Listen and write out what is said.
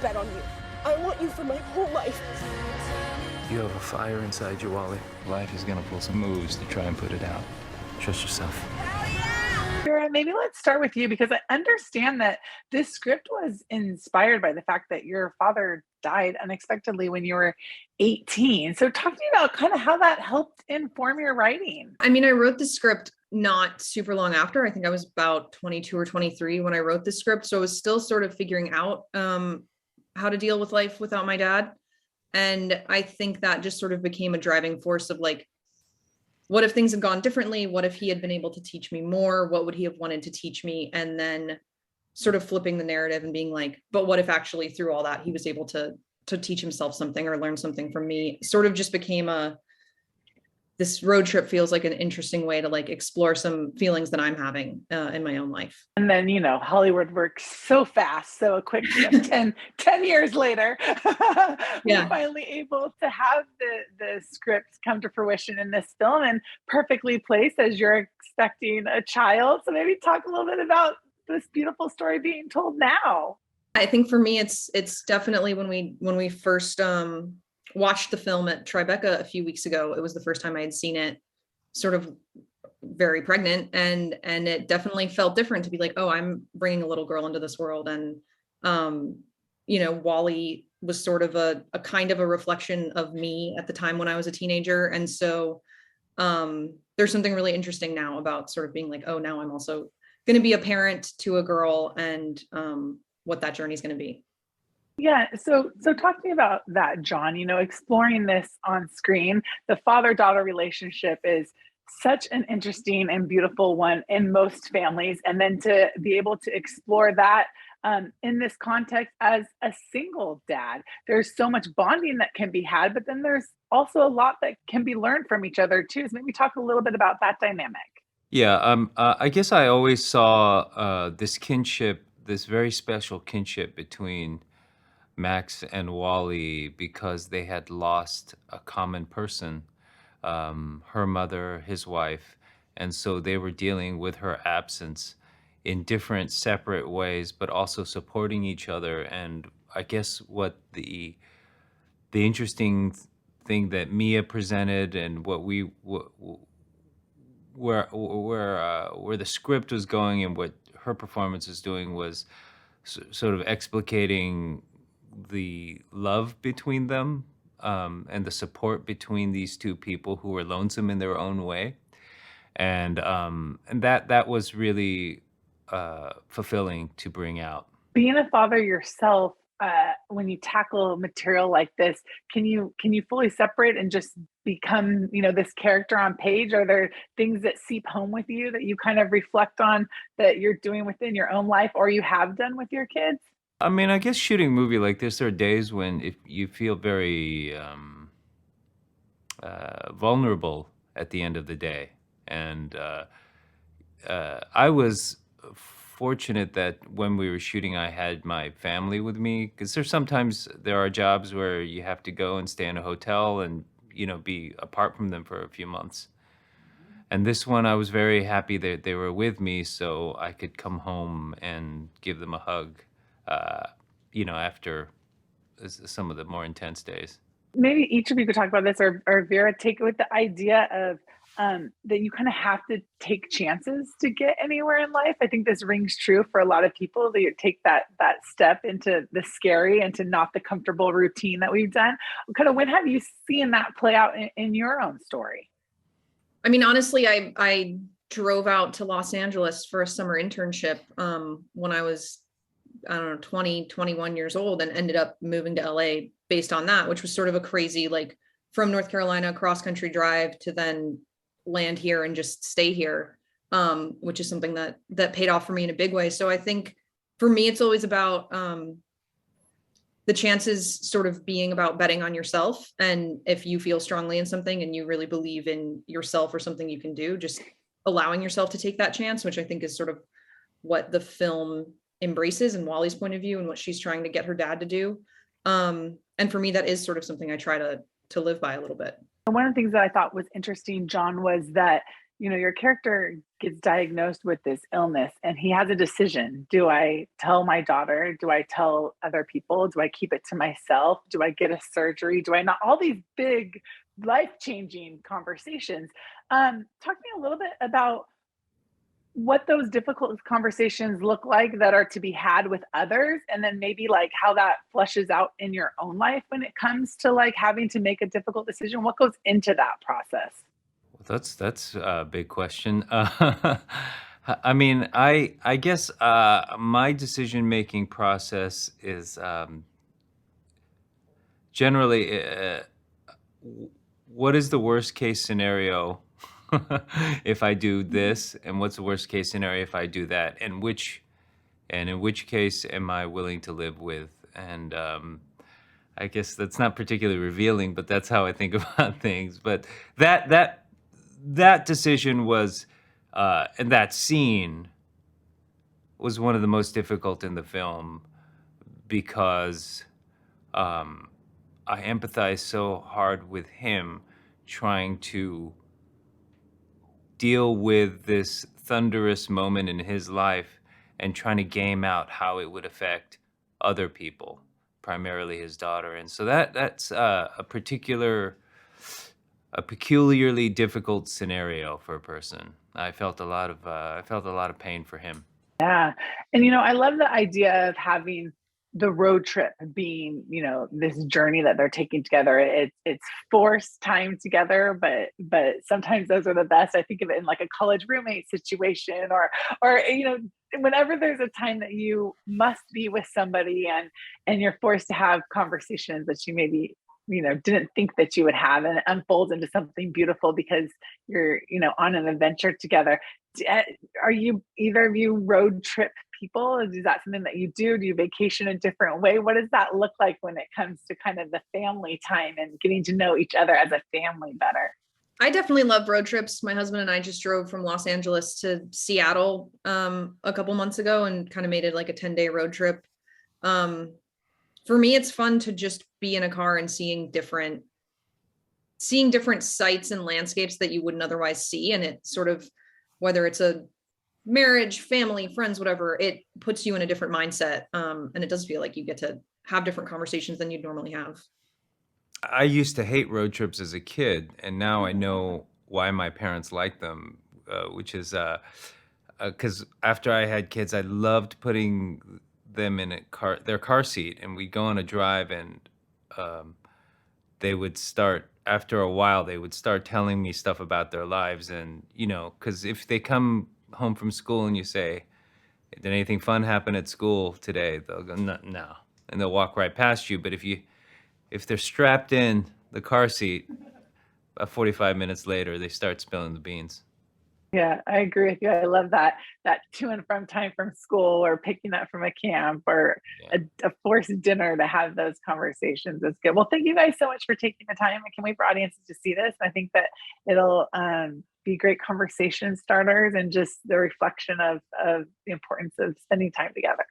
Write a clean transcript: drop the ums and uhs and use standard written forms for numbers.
bet on you. I want you for my whole life. You have a fire inside you, Wally. Life is gonna pull some moves to try and put it out. Trust yourself. Vera, maybe let's start with you because I understand that this script was inspired by the fact that your father died unexpectedly when you were 18. So talk to me about kind of how that helped inform your writing. I mean, I wrote the script not super long after. I think I was about 22 or 23 when I wrote the script. So I was still sort of figuring out how to deal with life without my dad. And I think that just sort of became a driving force of like, what if things had gone differently? What if he had been able to teach me more? What would he have wanted to teach me? And then sort of flipping the narrative and being like, but what if actually through all that, he was able to teach himself something or learn something from me? Sort of just became this road trip feels like an interesting way to like explore some feelings that I'm having in my own life. And then, Hollywood works so fast. So a quick 10 years later, we're finally able to have the script come to fruition in this film and perfectly placed as you're expecting a child. So maybe talk a little bit about this beautiful story being told now. I think for me, it's definitely when we first watched the film at Tribeca a few weeks ago. It was the first time I had seen it sort of very pregnant, and it definitely felt different to be like, oh, I'm bringing a little girl into this world. And Wally was sort of a kind of a reflection of me at the time when I was a teenager. And so there's something really interesting now about sort of being like, oh, now I'm also going to be a parent to a girl, and what that journey is going to be. Yeah. So talk to me about that, John. Exploring this on screen, the father-daughter relationship is such an interesting and beautiful one in most families. And then to be able to explore that in this context as a single dad, there's so much bonding that can be had, but then there's also a lot that can be learned from each other too. So maybe talk a little bit about that dynamic. Yeah, I guess I always saw this kinship, this very special kinship between Max and Wally because they had lost a common person, her mother, his wife, and so they were dealing with her absence in different separate ways, but also supporting each other. And I guess what the interesting thing that Mia presented and what where the script was going and what her performance was doing was sort of explicating the love between them, and the support between these two people who were lonesome in their own way, and that was really fulfilling to bring out. Being a father yourself, when you tackle material like this, can you fully separate and just become this character on page? Are there things that seep home with you that you kind of reflect on that you're doing within your own life or you have done with your kids? I mean, I guess shooting a movie like this, there are days when if you feel very vulnerable at the end of the day. And I was fortunate that when we were shooting, I had my family with me, because there are jobs where you have to go and stay in a hotel and, be apart from them for a few months. And this one, I was very happy that they were with me so I could come home and give them a hug, after some of the more intense days. Maybe each of you could talk about this, or Vera, take it with the idea of that you kind of have to take chances to get anywhere in life. I think this rings true for a lot of people, that you take that step into the scary, into not the comfortable routine that we've done. Kind of when have you seen that play out in your own story? I mean, honestly, I drove out to Los Angeles for a summer internship when I was, I don't know, 20, 21 years old, and ended up moving to LA based on that, which was sort of a crazy, like from North Carolina cross country drive to then land here and just stay here, which is something that paid off for me in a big way. So I think for me, it's always about the chances sort of being about betting on yourself. And if you feel strongly in something and you really believe in yourself or something you can do, just allowing yourself to take that chance, which I think is sort of what the film embraces and Wally's point of view and what she's trying to get her dad to do. And for me, that is sort of something I try to live by a little bit. One of the things that I thought was interesting, John, was that your character gets diagnosed with this illness and he has a decision. Do I tell my daughter? Do I tell other people? Do I keep it to myself? Do I get a surgery? Do I not? All these big life-changing conversations. Talk to me a little bit about what those difficult conversations look like that are to be had with others, and then maybe like how that flushes out in your own life when it comes to like having to make a difficult decision. What goes into that process? That's a big question. I mean, I guess my decision making process is generally what is the worst case scenario if I do this, and what's the worst case scenario if I do that, and in which case am I willing to live with? And I guess that's not particularly revealing, but that's how I think about things. But that decision was, and that scene was one of the most difficult in the film because I empathize so hard with him trying to deal with this thunderous moment in his life and trying to game out how it would affect other people, primarily his daughter. And so that's a peculiarly difficult scenario for a person. I felt a lot of pain for him. Yeah. And I love the idea of having the road trip being, this journey that they're taking together. It's forced time together, but sometimes those are the best. I think of it in like a college roommate situation or whenever there's a time that you must be with somebody and you're forced to have conversations that you maybe didn't think that you would have, and it unfolds into something beautiful because you're on an adventure together. Are you either of you road trip people? Is that something that you do? Do you vacation a different way? What does that look like when it comes to kind of the family time and getting to know each other as a family better? I definitely love road trips. My husband and I just drove from Los Angeles to Seattle a couple months ago and kind of made it like a 10-day road trip. For me, it's fun to just be in a car and seeing different sights and landscapes that you wouldn't otherwise see. And it sort of, whether it's a marriage, family, friends, whatever, it puts you in a different mindset. And it does feel like you get to have different conversations than you'd normally have. I used to hate road trips as a kid, and now I know why my parents liked them, which is because after I had kids, I loved putting them in their car seat, and we'd go on a drive, and they would start, after a while, they would start telling me stuff about their lives. And, because if they come home from school and you say, did anything fun happen at school today? They'll go, no. And they'll walk right past you. But if they're strapped in the car seat, about 45 minutes later, they start spilling the beans. Yeah, I agree with you. I love that to and from time from school or picking up from a camp or a forced dinner to have those conversations. It's good. Well, thank you guys so much for taking the time. I can't wait for audiences to see this. I think that it'll be great conversation starters and just the reflection of the importance of spending time together.